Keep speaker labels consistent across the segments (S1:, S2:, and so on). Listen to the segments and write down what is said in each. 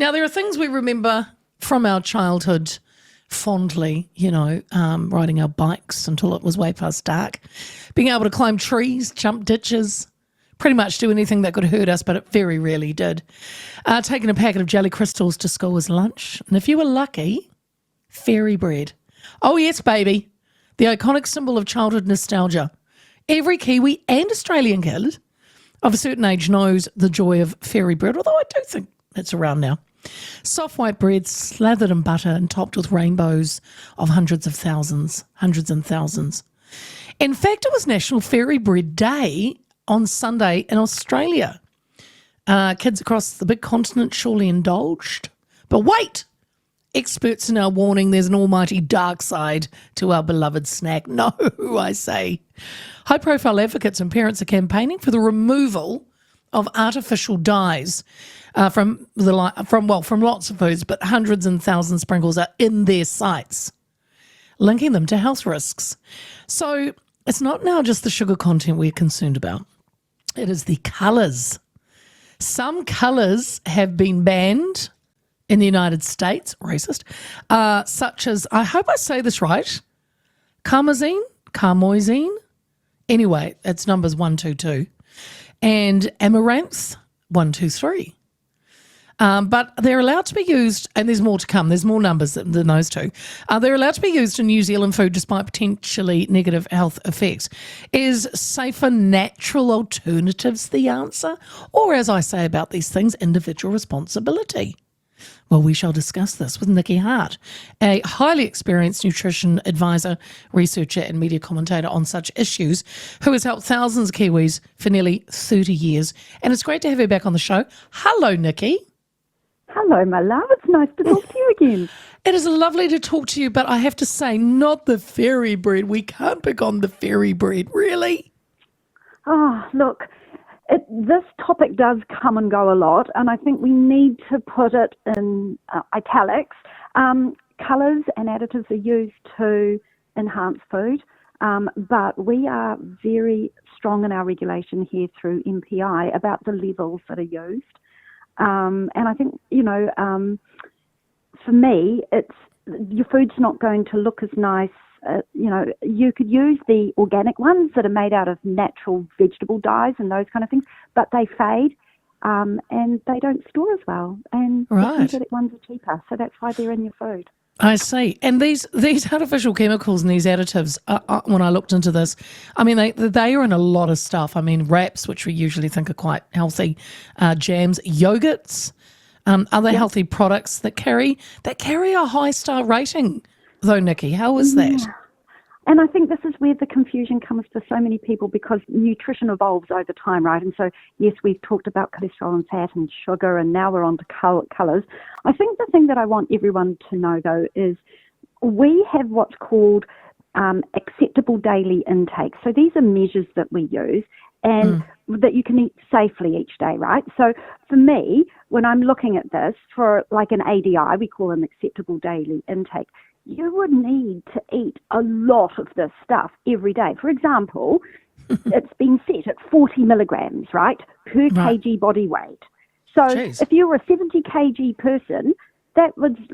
S1: Now, there are things we remember from our childhood fondly, riding our bikes until it was way past dark, being able to climb trees, jump ditches, pretty much do anything that could hurt us, but it very rarely did. Taking a packet of jelly crystals to school as lunch. And if you were lucky, fairy bread. Oh, yes, baby. The iconic symbol of childhood nostalgia. Every Kiwi and Australian kid of a certain age knows the joy of fairy bread, although I do think it's around now. Soft white bread slathered in butter and topped with rainbows of hundreds and thousands. In fact, it was National Fairy Bread Day on Sunday in Australia. Kids across the big continent surely indulged. But wait! Experts are now warning there's an almighty dark side to our beloved snack. No, I say. High-profile advocates and parents are campaigning for the removal of artificial dyes from lots of foods, but hundreds and thousands of sprinkles are in their sights, linking them to health risks. So it's not now just the sugar content we're concerned about. It is the colours. Some colours have been banned in the United States, racist, such as, I hope I say this right, carmozine, anyway, it's numbers 122, and amaranth, 123. But they're allowed to be used, and there's more to come, there's more numbers than those two. They're allowed to be used in New Zealand food despite potentially negative health effects. Is safer natural alternatives the answer? Or, as I say about these things, individual responsibility? Well, we shall discuss this with Nikki Hart, a highly experienced nutrition advisor, researcher and media commentator on such issues, who has helped thousands of Kiwis for nearly 30 years. And it's great to have her back on the show. Hello, Nikki.
S2: Hello, my love. It's nice to talk to you again.
S1: It is lovely to talk to you, but I have to say, not the fairy bread. We can't pick on the fairy bread, really.
S2: Oh, look, this topic does come and go a lot, and I think we need to put it in italics. Colours and additives are used to enhance food, but we are very strong in our regulation here through MPI about the levels that are used. And I think, for me, your food's not going to look as nice. You could use the organic ones that are made out of natural vegetable dyes and those kind of things, but they fade and they don't store as well. And the synthetic ones are cheaper, so that's why they're in your food.
S1: I see. And these artificial chemicals and these additives, when I looked into this, I mean, they are in a lot of stuff. I mean, wraps, which we usually think are quite healthy, jams, yogurts, other healthy products that carry a high star rating, though, Nikki. How is that?
S2: And I think this is where the confusion comes for so many people, because nutrition evolves over time, right? And so, yes, we've talked about cholesterol and fat and sugar, and now we're on to colours. I think the thing that I want everyone to know, though, is we have what's called acceptable daily intake. So these are measures that we use and that you can eat safely each day, right? So for me, when I'm looking at this for like an ADI, we call an acceptable daily intake, you would need to eat a lot of this stuff every day. For example, it's been set at 40 milligrams, right, per kg body weight. So if you were a 70 kg person,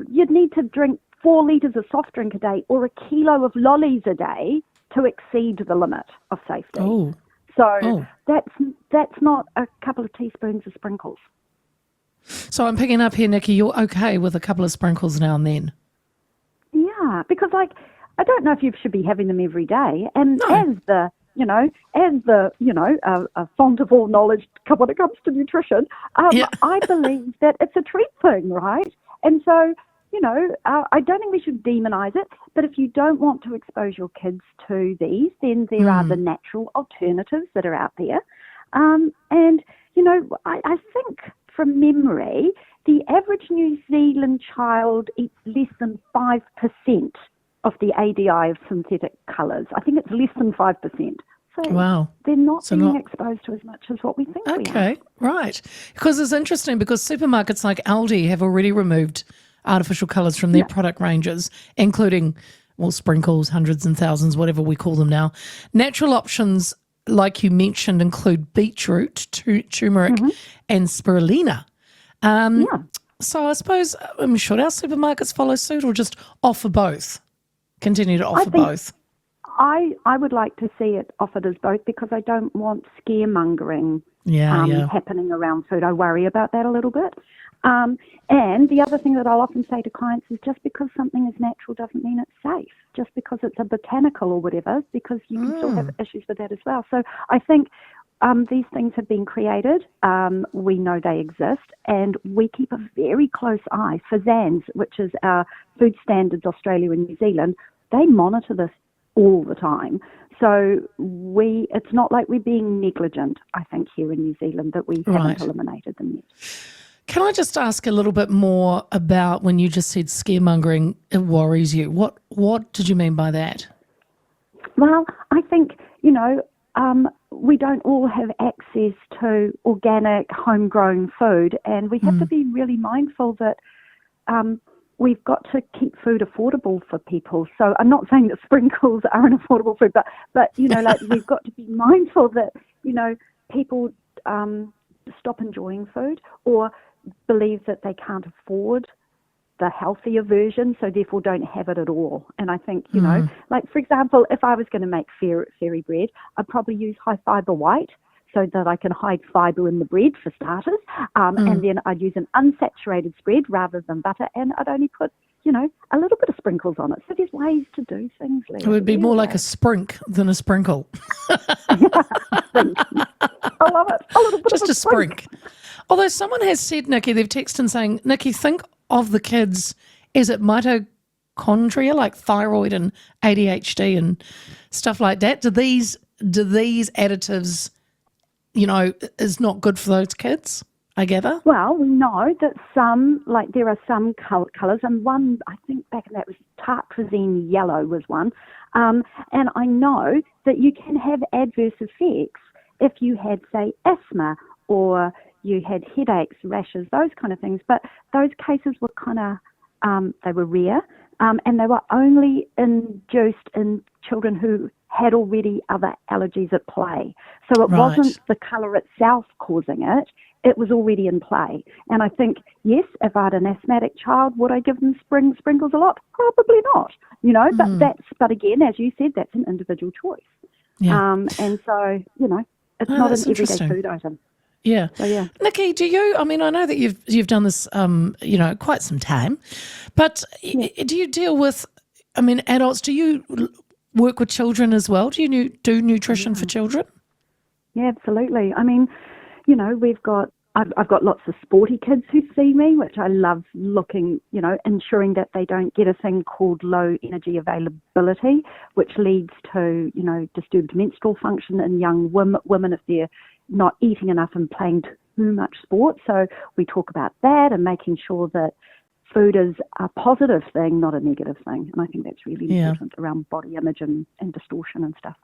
S2: you'd need to drink 4 litres of soft drink a day or a kilo of lollies a day to exceed the limit of safety. That's not a couple of teaspoons of sprinkles.
S1: So I'm picking up here, Nikki, you're okay with a couple of sprinkles now and then?
S2: Yeah, because I don't know if you should be having them every day. And as a font of all knowledge when it comes to nutrition, I believe that it's a treat thing, right? And so, I don't think we should demonize it, but if you don't want to expose your kids to these, then there are the natural alternatives that are out there. I think from memory, the average New Zealand child eats less than 5% of the ADI of synthetic colours. I think it's less than 5%. So they're not being exposed to as much as what we think we are.
S1: Okay, right. Because it's interesting, because supermarkets like Aldi have already removed artificial colours from their product ranges, including, sprinkles, hundreds and thousands, whatever we call them now. Natural options, like you mentioned, include beetroot, turmeric and spirulina. So I suppose, should our supermarkets follow suit or just offer both? Continue to offer
S2: think
S1: both?
S2: I would like to see it offered as both because I don't want scaremongering
S1: Yeah.
S2: happening around food. I worry about that a little bit. And the other thing that I'll often say to clients is just because something is natural doesn't mean it's safe. Just because it's a botanical or whatever, because you can still have issues with that as well. So I think these things have been created. We know they exist, and we keep a very close eye. FSANZ, which is our Food Standards Australia and New Zealand, they monitor this all the time. So it's not like we're being negligent, I think, here in New Zealand, that we haven't eliminated them yet.
S1: Can I just ask a little bit more about when you just said scaremongering, it worries you? What did you mean by that?
S2: Well, I think, we don't all have access to organic, homegrown food, and we have to be really mindful that we've got to keep food affordable for people. So I'm not saying that sprinkles are an affordable food, but we've got to be mindful that, people stop enjoying food or believe that they can't afford the healthier version, so therefore don't have it at all. And I think, for example, if I was going to make fairy bread, I'd probably use high fibre white so that I can hide fibre in the bread for starters. And then I'd use an unsaturated spread rather than butter, and I'd only put, a little bit of sprinkles on it. So there's ways to do things, Leah.
S1: It would be more like a sprink than a sprinkle.
S2: I love it. A little bit
S1: Just
S2: of a
S1: sprink. Although someone has said, Nikki, they've texted and saying, Nikki, think of the kids, is it mitochondria, like thyroid and ADHD and stuff like that? Do these additives, is not good for those kids, I gather?
S2: Well, we know that there are some colours, and one, I think back in that was tartrazine yellow was one. And I know that you can have adverse effects if you had, say, asthma or you had headaches, rashes, those kind of things. But those cases were they were rare, and they were only induced in children who had already other allergies at play. So it wasn't the colour itself causing it. It was already in play. And I think, yes, if I had an asthmatic child, would I give them sprinkles a lot? Probably not, but again, as you said, that's an individual choice.
S1: Yeah.
S2: And so, it's not an everyday food item.
S1: Yeah.
S2: So, yeah.
S1: Nikki, do you, I know that you've done this, quite some time, but do you deal with, adults, do you work with children as well? Do you do nutrition for children?
S2: Yeah, absolutely. I've got lots of sporty kids who see me, which I love looking, ensuring that they don't get a thing called low energy availability, which leads to, disturbed menstrual function in young women if they're not eating enough and playing too much sport. So we talk about that and making sure that food is a positive thing, not a negative thing. And I think that's really important around body image and distortion and stuff.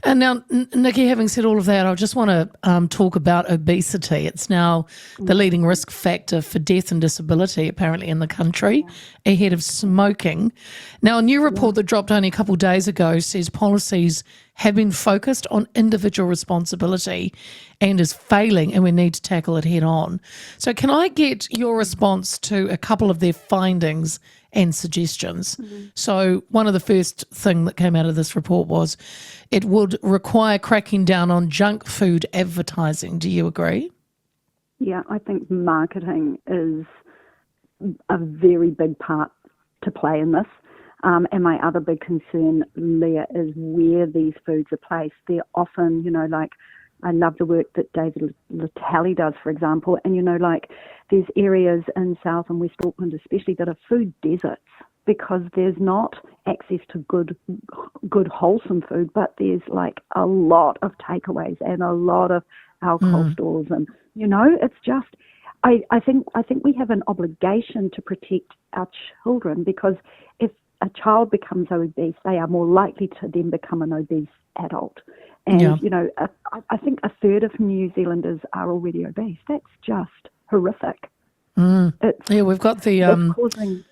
S1: And now, Nikki, having said all of that, I just want to talk about obesity. It's now the leading risk factor for death and disability, apparently, in the country, ahead of smoking. Now, a new report that dropped only a couple of days ago says policies have been focused on individual responsibility and is failing, and we need to tackle it head on. So can I get your response to a couple of their findings and suggestions? So one of the first thing that came out of this report was it would require cracking down on junk food advertising. Do you agree?
S2: Yeah, I think marketing is a very big part to play in this. And my other big concern, Leah, is where these foods are placed. They're often, I love the work that David Latally does, for example. And, there's areas in South and West Auckland especially that are food deserts because there's not access to good wholesome food, but there's a lot of takeaways and a lot of alcohol stores. And, it's just, I think we have an obligation to protect our children because if a child becomes obese, they are more likely to then become an obese adult. And, I think a third of New Zealanders are already obese. That's just horrific.
S1: We've got the...
S2: causing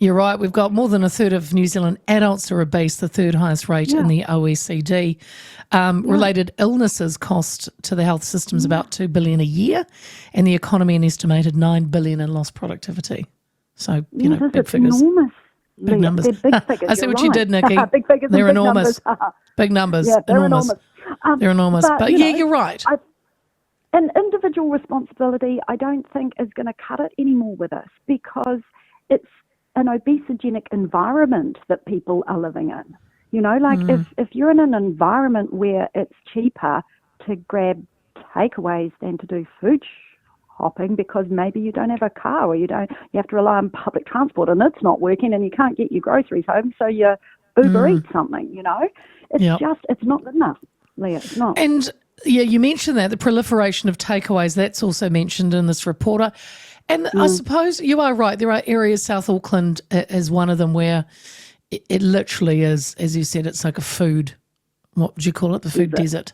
S1: You're right. We've got more than a third of New Zealand adults are obese, the third highest rate in the OECD. Related illnesses cost to the health systems about $2 billion a year, and the economy an estimated $9 billion in lost productivity. So, big figures.
S2: Enormous.
S1: Big numbers.
S2: They're big figures.
S1: I see
S2: you're
S1: what you
S2: right.
S1: did, Nikki.
S2: Big figures.
S1: They're
S2: and big
S1: enormous.
S2: Numbers.
S1: Big numbers.
S2: Yeah, they're
S1: enormous. They're enormous. But you're right.
S2: An individual responsibility, I don't think, is going to cut it anymore with us, because it's an obesogenic environment that people are living in. If you're in an environment where it's cheaper to grab takeaways than to do food shopping because maybe you don't have a car, or you have to rely on public transport and it's not working and you can't get your groceries home, so you Uber Eat something, it's not good enough, Leah. It's not.
S1: And yeah, you mentioned that, the proliferation of takeaways, that's also mentioned in this report. And I suppose you are right. There are areas, South Auckland is one of them, where it literally is, as you said, it's like a food, what would you call it? The food desert.